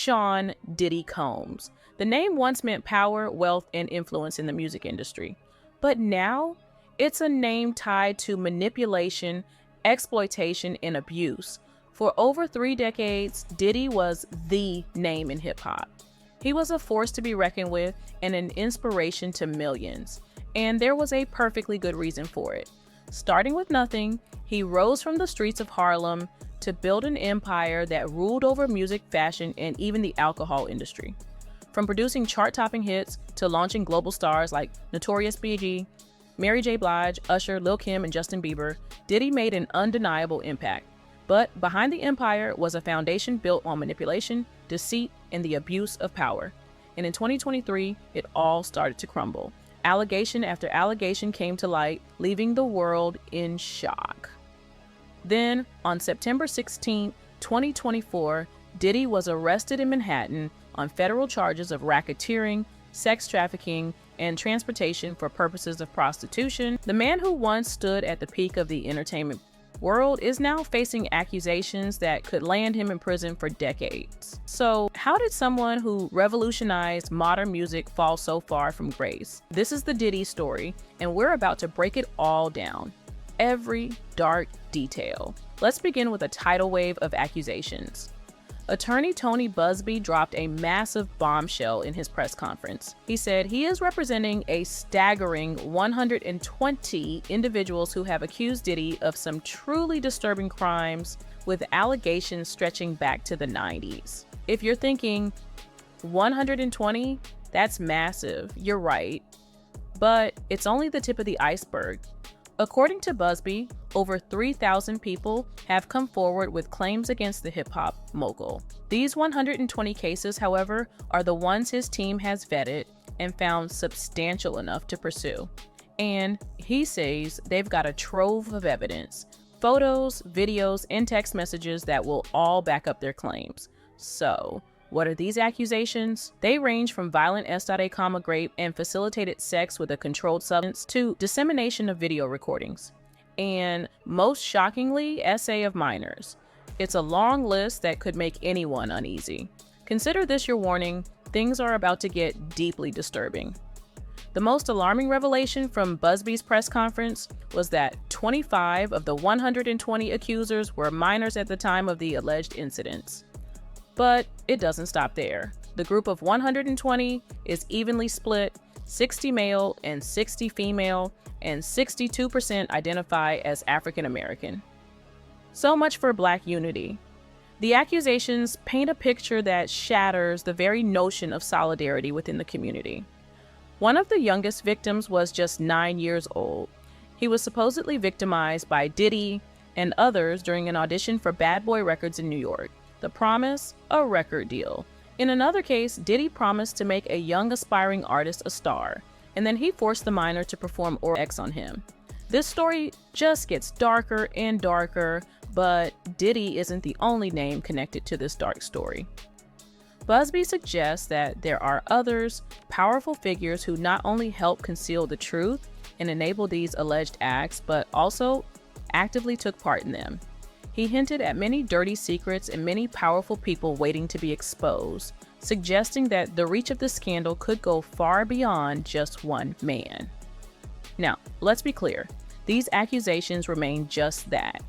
Sean Diddy Combs. The name once meant power, wealth, and influence in the music industry. But now, it's a name tied to manipulation, exploitation, and abuse. For over 3 decades, Diddy was the name in hip-hop. He was a force to be reckoned with and an inspiration to millions. And there was a perfectly good reason for it. Starting with nothing, he rose from the streets of Harlem to build an empire that ruled over music, fashion, and even the alcohol industry. From producing chart-topping hits to launching global stars like Notorious B.I.G., Mary J. Blige, Usher, Lil' Kim, and Justin Bieber, Diddy made an undeniable impact. But behind the empire was a foundation built on manipulation, deceit, and the abuse of power. And in 2023, it all started to crumble. Allegation after allegation came to light, leaving the world in shock. Then, on September 16, 2024, Diddy was arrested in Manhattan on federal charges of racketeering, sex trafficking, and transportation for purposes of prostitution. The man who once stood at the peak of the entertainment world is now facing accusations that could land him in prison for decades. So, how did someone who revolutionized modern music fall so far from grace? This is the Diddy story, and we're about to break it all down. Every dark detail. Let's begin with a tidal wave of accusations. Attorney Tony Buzbee dropped a massive bombshell in his press conference. He said he is representing a staggering 120 individuals who have accused Diddy of some truly disturbing crimes, with allegations stretching back to the 90s. If you're thinking, 120? That's massive. You're right. But it's only the tip of the iceberg. According to Buzbee, over 3,000 people have come forward with claims against the hip-hop mogul. These 120 cases, however, are the ones his team has vetted and found substantial enough to pursue. And he says they've got a trove of evidence, photos, videos, and text messages that will all back up their claims. So, what are these accusations? They range from violent S.A, rape and facilitated sex with a controlled substance to dissemination of video recordings. And most shockingly, SA of minors. It's a long list that could make anyone uneasy. Consider this your warning. Things are about to get deeply disturbing. The most alarming revelation from Buzbee's press conference was that 25 of the 120 accusers were minors at the time of the alleged incidents. But it doesn't stop there. The group of 120 is evenly split, 60 male and 60 female, and 62% identify as African American. So much for Black unity. The accusations paint a picture that shatters the very notion of solidarity within the community. One of the youngest victims was just 9 years old. He was supposedly victimized by Diddy and others during an audition for Bad Boy Records in New York. The promise? A record deal. In another case, Diddy promised to make a young aspiring artist a star, and then he forced the minor to perform oral sex on him. This story just gets darker and darker, but Diddy isn't the only name connected to this dark story. Buzbee suggests that there are others, powerful figures who not only help conceal the truth and enable these alleged acts, but also actively took part in them. He hinted at many dirty secrets and many powerful people waiting to be exposed, suggesting that the reach of the scandal could go far beyond just one man. Now, let's be clear. These accusations remain just that,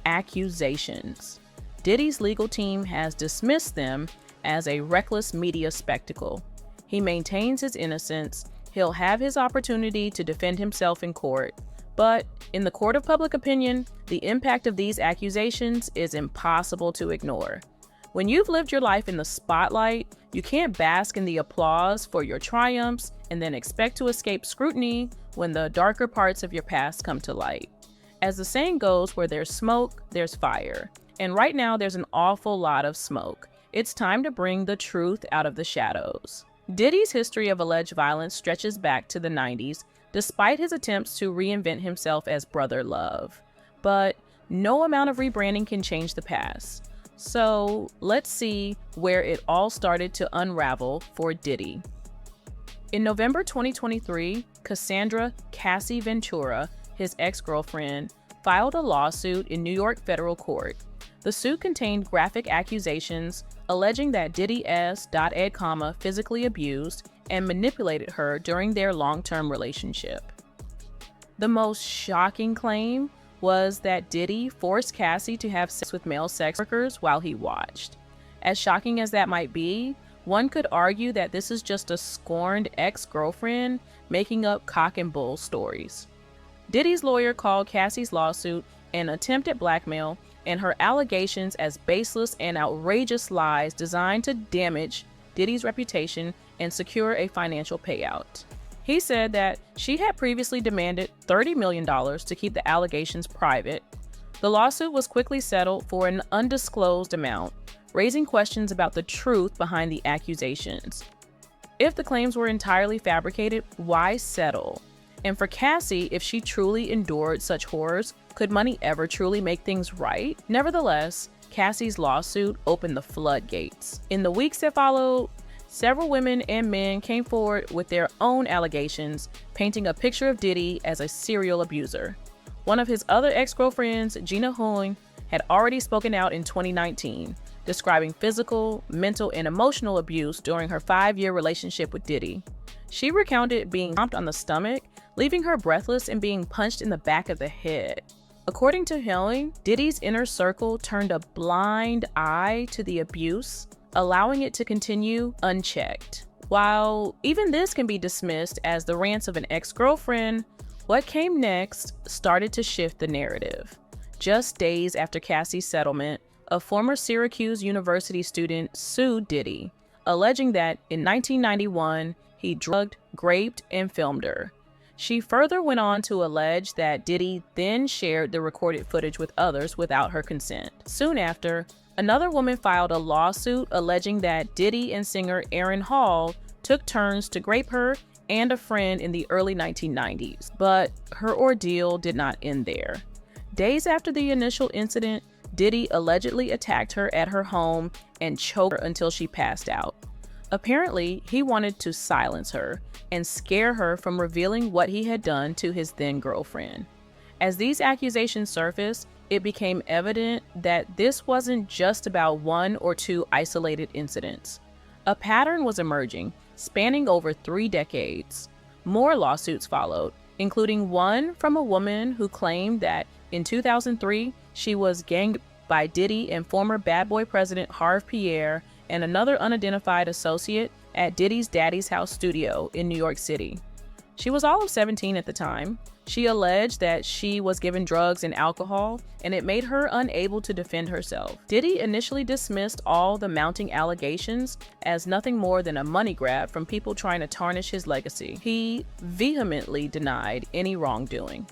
accusations. Diddy's legal team has dismissed them as a reckless media spectacle. He maintains his innocence. He'll have his opportunity to defend himself in court. But in the court of public opinion, the impact of these accusations is impossible to ignore. When you've lived your life in the spotlight, you can't bask in the applause for your triumphs and then expect to escape scrutiny when the darker parts of your past come to light. As the saying goes, where there's smoke, there's fire. And right now there's an awful lot of smoke. It's time to bring the truth out of the shadows. Diddy's history of alleged violence stretches back to the 90s, despite his attempts to reinvent himself as Brother Love. But no amount of rebranding can change the past. So let's see where it all started to unravel for Diddy. In November 2023, Cassandra Cassie Ventura, his ex-girlfriend, filed a lawsuit in New York federal court. The suit contained graphic accusations alleging that Diddy S. Ed, physically abused and manipulated her during their long-term relationship. The most shocking claim was that Diddy forced Cassie to have sex with male sex workers while he watched. As shocking as that might be, one could argue that this is just a scorned ex-girlfriend making up cock and bull stories. Diddy's lawyer called Cassie's lawsuit an attempt at blackmail and her allegations as baseless and outrageous lies designed to damage Diddy's reputation and secure a financial payout. He said that she had previously demanded $30 million to keep the allegations private. The lawsuit was quickly settled for an undisclosed amount, raising questions about the truth behind the accusations. If the claims were entirely fabricated, why settle? And for Cassie, if she truly endured such horrors, could money ever truly make things right? Nevertheless, Cassie's lawsuit opened the floodgates. In the weeks that followed, several women and men came forward with their own allegations, painting a picture of Diddy as a serial abuser. One of his other ex-girlfriends, Gina Hoying, had already spoken out in 2019, describing physical, mental, and emotional abuse during her 5-year relationship with Diddy. She recounted being stomped on the stomach, leaving her breathless and being punched in the back of the head. According to Hoying, Diddy's inner circle turned a blind eye to the abuse, allowing it to continue unchecked. While even this can be dismissed as the rants of an ex-girlfriend, what came next started to shift the narrative. Just days after Cassie's settlement, a former Syracuse University student sued Diddy, alleging that in 1991, he drugged, raped, and filmed her. She further went on to allege that Diddy then shared the recorded footage with others without her consent. Soon after, another woman filed a lawsuit alleging that Diddy and singer Aaron Hall took turns to rape her and a friend in the early 1990s. But her ordeal did not end there. Days after the initial incident, Diddy allegedly attacked her at her home and choked her until she passed out. Apparently, he wanted to silence her and scare her from revealing what he had done to his then-girlfriend. As these accusations surfaced, it became evident that this wasn't just about one or two isolated incidents. A pattern was emerging, spanning over 3 decades. More lawsuits followed, including one from a woman who claimed that in 2003, she was ganged by Diddy and former Bad Boy president Harve Pierre and another unidentified associate at Diddy's Daddy's House studio in New York City. She was all of 17 at the time. She alleged that she was given drugs and alcohol, and it made her unable to defend herself. Diddy initially dismissed all the mounting allegations as nothing more than a money grab from people trying to tarnish his legacy. He vehemently denied any wrongdoing.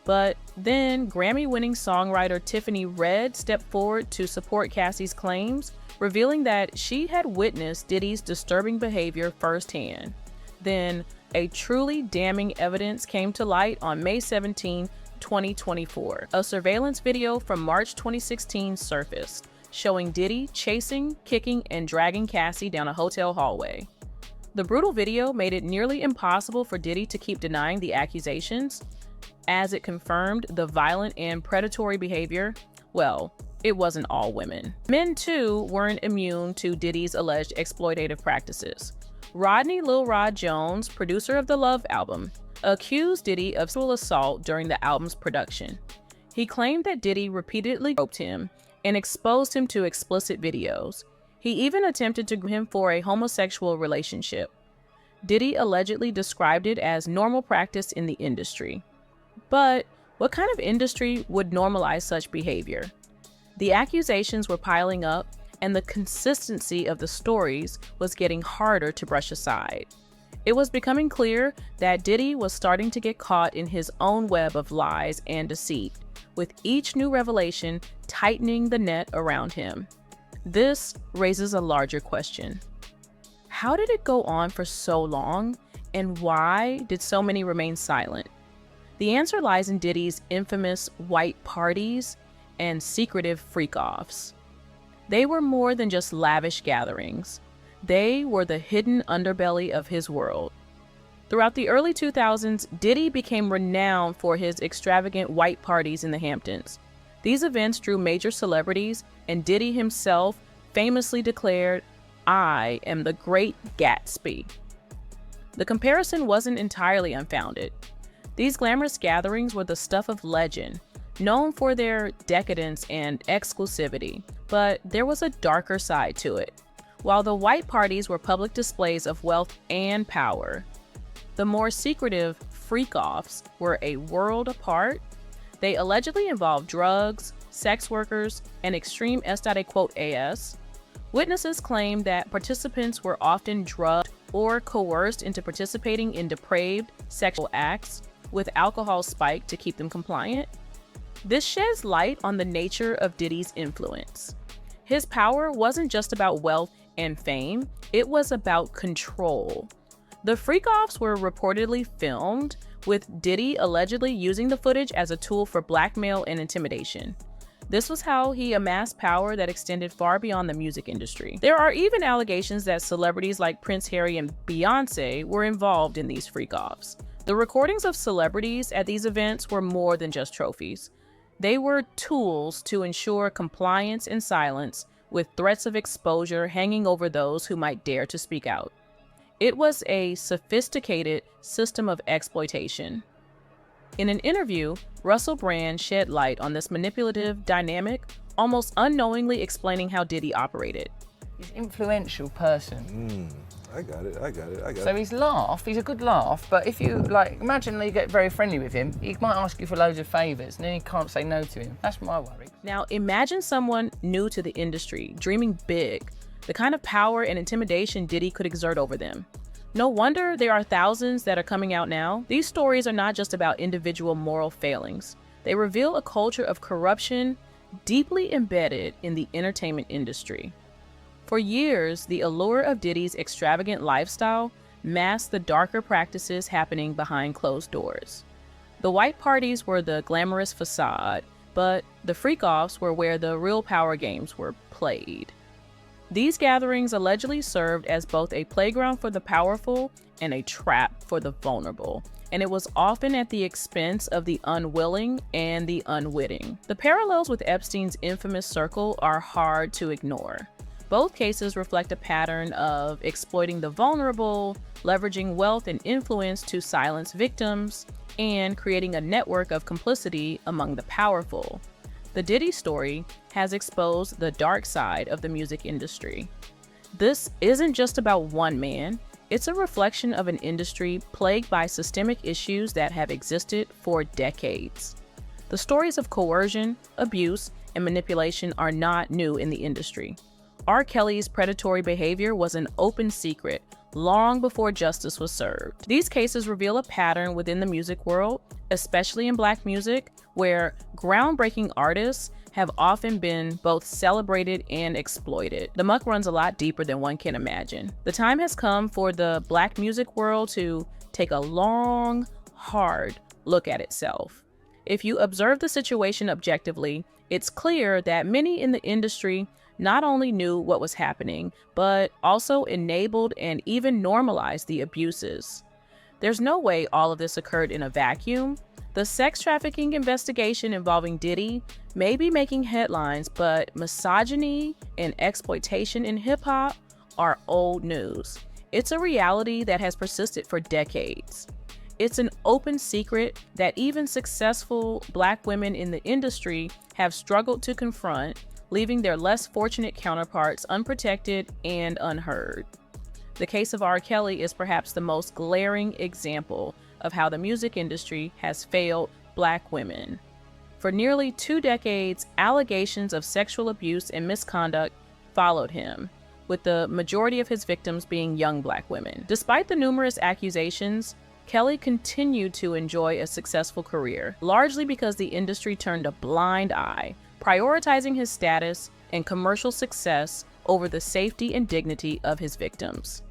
But then Grammy-winning songwriter Tiffany Red stepped forward to support Cassie's claims, revealing that she had witnessed Diddy's disturbing behavior firsthand. Then, a truly damning evidence came to light on May 17, 2024. A surveillance video from March 2016 surfaced, showing Diddy chasing, kicking, and dragging Cassie down a hotel hallway. The brutal video made it nearly impossible for Diddy to keep denying the accusations, as it confirmed the violent and predatory behavior. Well, it wasn't all women. Men, too, weren't immune to Diddy's alleged exploitative practices. Rodney Lil Rod Jones, producer of the Love album, accused Diddy of sexual assault during the album's production. He claimed that Diddy repeatedly groped him and exposed him to explicit videos. He even attempted to groom him for a homosexual relationship. Diddy allegedly described it as normal practice in the industry. But what kind of industry would normalize such behavior? The accusations were piling up, and the consistency of the stories was getting harder to brush aside. It was becoming clear that Diddy was starting to get caught in his own web of lies and deceit, with each new revelation tightening the net around him. This raises a larger question. How did it go on for so long, and why did so many remain silent? The answer lies in Diddy's infamous white parties and secretive freak-offs. They were more than just lavish gatherings. They were the hidden underbelly of his world. Throughout the early 2000s, Diddy became renowned for his extravagant white parties in the Hamptons. These events drew major celebrities, and Diddy himself famously declared, "I am the great Gatsby." The comparison wasn't entirely unfounded. These glamorous gatherings were the stuff of legend, known for their decadence and exclusivity, but there was a darker side to it. While the white parties were public displays of wealth and power, the more secretive freak-offs were a world apart. They allegedly involved drugs, sex workers, and extreme S.A.S. Witnesses claimed that participants were often drugged or coerced into participating in depraved sexual acts, with alcohol spiked to keep them compliant. This sheds light on the nature of Diddy's influence. His power wasn't just about wealth and fame, it was about control. The freak-offs were reportedly filmed, with Diddy allegedly using the footage as a tool for blackmail and intimidation. This was how he amassed power that extended far beyond the music industry. There are even allegations that celebrities like Prince Harry and Beyoncé were involved in these freak-offs. The recordings of celebrities at these events were more than just trophies. They were tools to ensure compliance and silence, with threats of exposure hanging over those who might dare to speak out. It was a sophisticated system of exploitation. In an interview, Russell Brand shed light on this manipulative dynamic, almost unknowingly explaining how Diddy operated. He's an influential person. I got it. So he's a good laugh, but if you, imagine you get very friendly with him, he might ask you for loads of favours, and then you can't say no to him. That's my worry. Now, imagine someone new to the industry, dreaming big, the kind of power and intimidation Diddy could exert over them. No wonder there are thousands that are coming out now. These stories are not just about individual moral failings. They reveal a culture of corruption deeply embedded in the entertainment industry. For years, the allure of Diddy's extravagant lifestyle masked the darker practices happening behind closed doors. The white parties were the glamorous facade, but the freak-offs were where the real power games were played. These gatherings allegedly served as both a playground for the powerful and a trap for the vulnerable, and it was often at the expense of the unwilling and the unwitting. The parallels with Epstein's infamous circle are hard to ignore. Both cases reflect a pattern of exploiting the vulnerable, leveraging wealth and influence to silence victims, and creating a network of complicity among the powerful. The Diddy story has exposed the dark side of the music industry. This isn't just about one man, it's a reflection of an industry plagued by systemic issues that have existed for decades. The stories of coercion, abuse, and manipulation are not new in the industry. R. Kelly's predatory behavior was an open secret long before justice was served. These cases reveal a pattern within the music world, especially in Black music, where groundbreaking artists have often been both celebrated and exploited. The muck runs a lot deeper than one can imagine. The time has come for the Black music world to take a long, hard look at itself. If you observe the situation objectively, it's clear that many in the industry not only knew what was happening, but also enabled and even normalized the abuses. There's no way all of this occurred in a vacuum. The sex trafficking investigation involving Diddy may be making headlines, but misogyny and exploitation in hip-hop are old news. It's a reality that has persisted for decades. It's an open secret that even successful Black women in the industry have struggled to confront, leaving their less fortunate counterparts unprotected and unheard. The case of R. Kelly is perhaps the most glaring example of how the music industry has failed Black women. For nearly 2 decades, allegations of sexual abuse and misconduct followed him, with the majority of his victims being young Black women. Despite the numerous accusations, Kelly continued to enjoy a successful career, largely because the industry turned a blind eye, prioritizing his status and commercial success over the safety and dignity of his victims.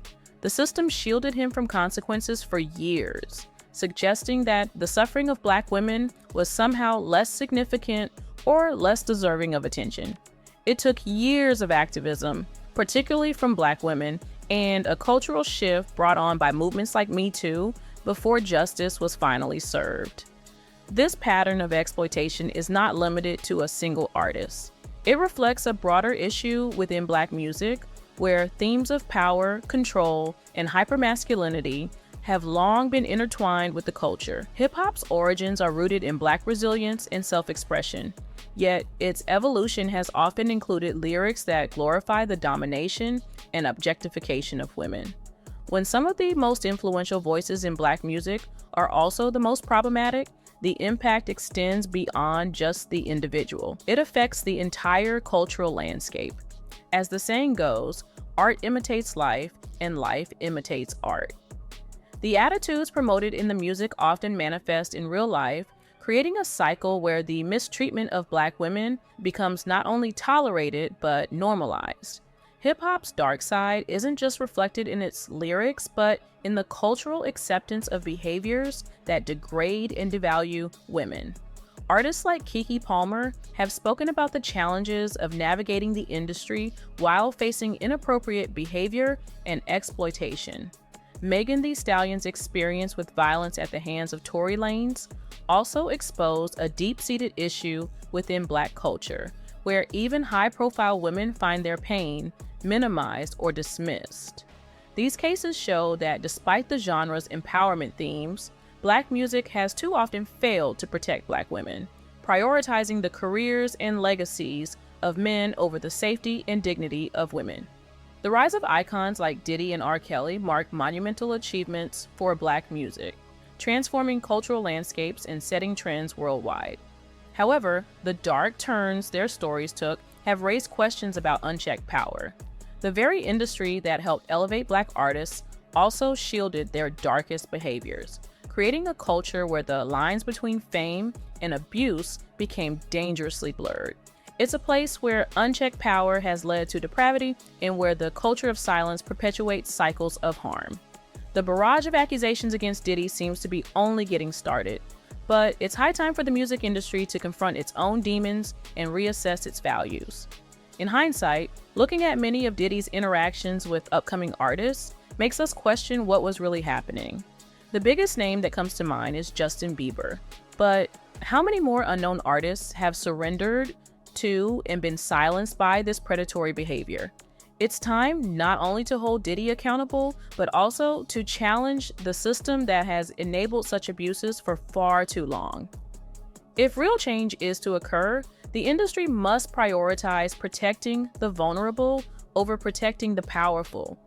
The system shielded him from consequences for years, suggesting that the suffering of Black women was somehow less significant or less deserving of attention. It took years of activism, particularly from Black women, and a cultural shift brought on by movements like Me Too before justice was finally served. This pattern of exploitation is not limited to a single artist. It reflects a broader issue within Black music where themes of power, control, and hypermasculinity have long been intertwined with the culture. Hip-hop's origins are rooted in Black resilience and self-expression, yet its evolution has often included lyrics that glorify the domination and objectification of women. When some of the most influential voices in Black music are also the most problematic, the impact extends beyond just the individual. It affects the entire cultural landscape. As the saying goes, art imitates life, and life imitates art. The attitudes promoted in the music often manifest in real life, creating a cycle where the mistreatment of Black women becomes not only tolerated, but normalized. Hip-hop's dark side isn't just reflected in its lyrics, but in the cultural acceptance of behaviors that degrade and devalue women. Artists like Keke Palmer have spoken about the challenges of navigating the industry while facing inappropriate behavior and exploitation. Megan Thee Stallion's experience with violence at the hands of Tory Lanez also exposed a deep-seated issue within Black culture, where even high-profile women find their pain minimized or dismissed. These cases show that despite the genre's empowerment themes, Black music has too often failed to protect Black women, prioritizing the careers and legacies of men over the safety and dignity of women. The rise of icons like Diddy and R. Kelly mark monumental achievements for Black music, transforming cultural landscapes and setting trends worldwide. However, the dark turns their stories took have raised questions about unchecked power. The very industry that helped elevate Black artists also shielded their darkest behaviors, creating a culture where the lines between fame and abuse became dangerously blurred. It's a place where unchecked power has led to depravity and where the culture of silence perpetuates cycles of harm. The barrage of accusations against Diddy seems to be only getting started, but it's high time for the music industry to confront its own demons and reassess its values. In hindsight, looking at many of Diddy's interactions with upcoming artists makes us question what was really happening. The biggest name that comes to mind is Justin Bieber, but how many more unknown artists have surrendered to and been silenced by this predatory behavior? It's time not only to hold Diddy accountable, but also to challenge the system that has enabled such abuses for far too long. If real change is to occur, the industry must prioritize protecting the vulnerable over protecting the powerful.